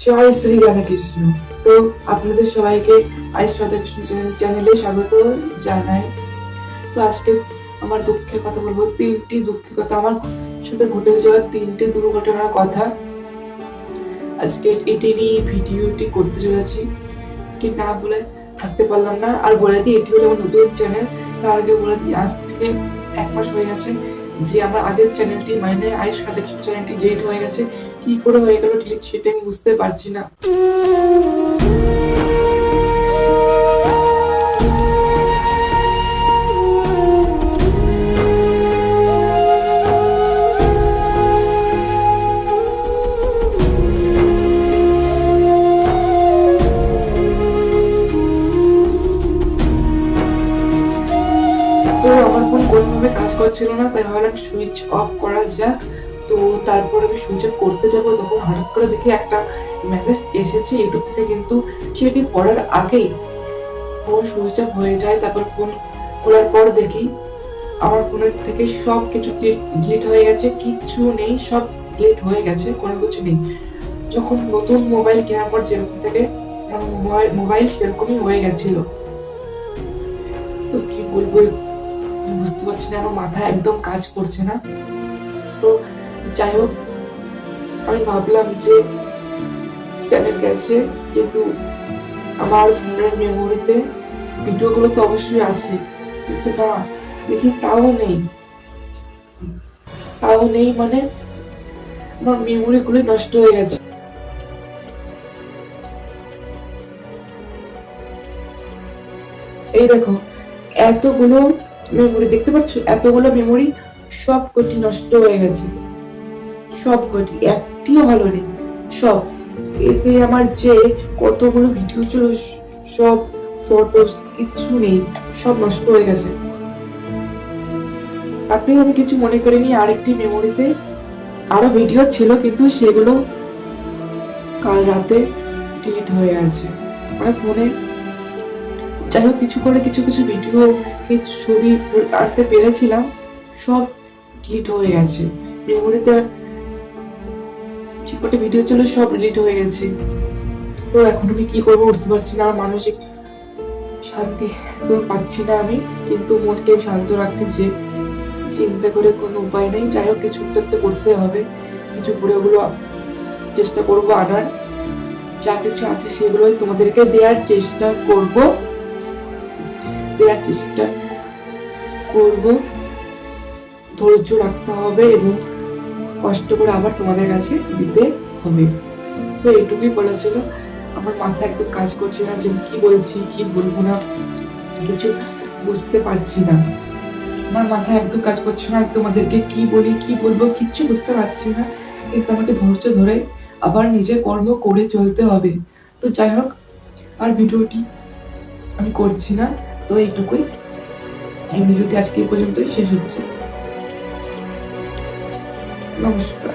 জয় শ্রী রাধাকৃষ্ণ। তো আপনাদের সবাইকে আইস রাধাকৃষ্ণ চ্যানেলে স্বাগত জানাই। তো আজকে আমার দুঃখের কথা বলবো, তিনটি দুঃখের কথা, আমার সাথে ঘটে যাওয়া তিনটি দুর্ঘটনার কথা। আজকে এটি নিয়ে ভিডিওটি করতে চলেছি, এটি না বলে থাকতে পারলাম না। আর বলে দিই, এটি হলো আমার নতুন চ্যানেল। তার আগে বলে দিই, আজ থেকে 1 মাস হয়ে গেছে যে আমার আগের চ্যানেলটি মানে আইস রাধাকৃষ্ণ চ্যানেলটি ডিলিট হয়ে গেছে। কি করে হয়ে গেল ডিলিট সেটা আমি বুঝতে পারছি না। তো আমার ফোন কোনোভাবে কাজ করছিল না, তাই ভাবলাম সুইচ অফ করা যাক। তো তারপর আমি সুইচ অফ করতে যাব, তখন হঠাৎ করে দেখি একটা মেসেজ এসেছে ইউটিউব থেকে, কিন্তু সেটি পড়ার আগেই ফোন সুইচ অফ হয়ে যায়। তারপর ফোন খোলার পর দেখি আমার ফোনের থেকে সব কিছু ডিলিট হয়ে গেছে, কিচ্ছু নেই, সব ডিলিট হয়ে গেছে, কোনো কিছু নেই। যখন নতুন মোবাইল কেনার পর যেরকম থেকে মোবাইল সেরকমই হয়ে গেছিল। তো কি বলবো বুঝতে পারছি না, আমার মাথা একদম কাজ করছে না। তো যাই হোক, আমি ভাবলাম যে চ্যানেল গেছে, কিন্তু আমার ফোনের মেমোরিতে ভিডিওগুলো তো অবশ্যই আছে, কিন্তু না, দেখি তাও নেই মানে আমার মেমোরি গুলো নষ্ট হয়ে গেছে। এই দেখো, এতগুলো মেমোরি দেখতে পাচ্ছ, এতগুলো মেমোরি সব কটি নষ্ট হয়ে গেছে, সব কটি, একটিও ভালো নেই, সব। এতে আমার যে কতগুলো ভিডিও ছিল, সব ফটোস কিচ্ছু নেই, সব নষ্ট হয়ে গেছে। তাতেও আমি কিছু মনে করিনি, আরেকটি মেমোরিতে আরো ভিডিও ছিল, কিন্তু সেগুলো কাল রাতে ডিলিট হয়ে গেছে, মানে ফোনে। যাই হোক, কিছু করে কিছু কিছু ভিডিও, কিছু ছবি আনতে পেরেছিলাম, সব ডিলিট হয়ে গেছে। মেমোরিতে যে কটা ভিডিও ছিল সব ডিলিট হয়ে গেছে। তো এখন আমি কি করবো বুঝতে পারছি না, আমার মানসিক শান্তি একদম পাচ্ছি না আমি, কিন্তু মনকে শান্ত রাখছি যে চিন্তা করে কোনো উপায় নেই। যাই হোক, কিছু একটা করতে হবে, কিছু করে ওগুলো চেষ্টা করবো আনার। যা কিছু আছে সেগুলোই তোমাদেরকে দেওয়ার চেষ্টা করব। ধৈর্য রাখতে হবে এবং কষ্ট করে আবার তোমাদের কাছে দিতে হবে। তো এইটুকুই বলেছিল। আমার মাথা একদম কাজ করছে না যে কি বলছি কি বলবো না, কিছু বুঝতে পারছি না। আমার মাথা একদম কাজ করছে না, তোমাদেরকে কি বলি কি বলবো কিচ্ছু বুঝতে পারছি না, কিন্তু আমাকে ধৈর্য ধরে আবার নিজের কর্ম করে চলতে হবে। তো যাই হোক, আর ভিডিওটি আমি করছি না। তো এইটুকুই, এই ভিডিওটি আজকে এই পর্যন্তই শেষ হচ্ছে। নমস্কার।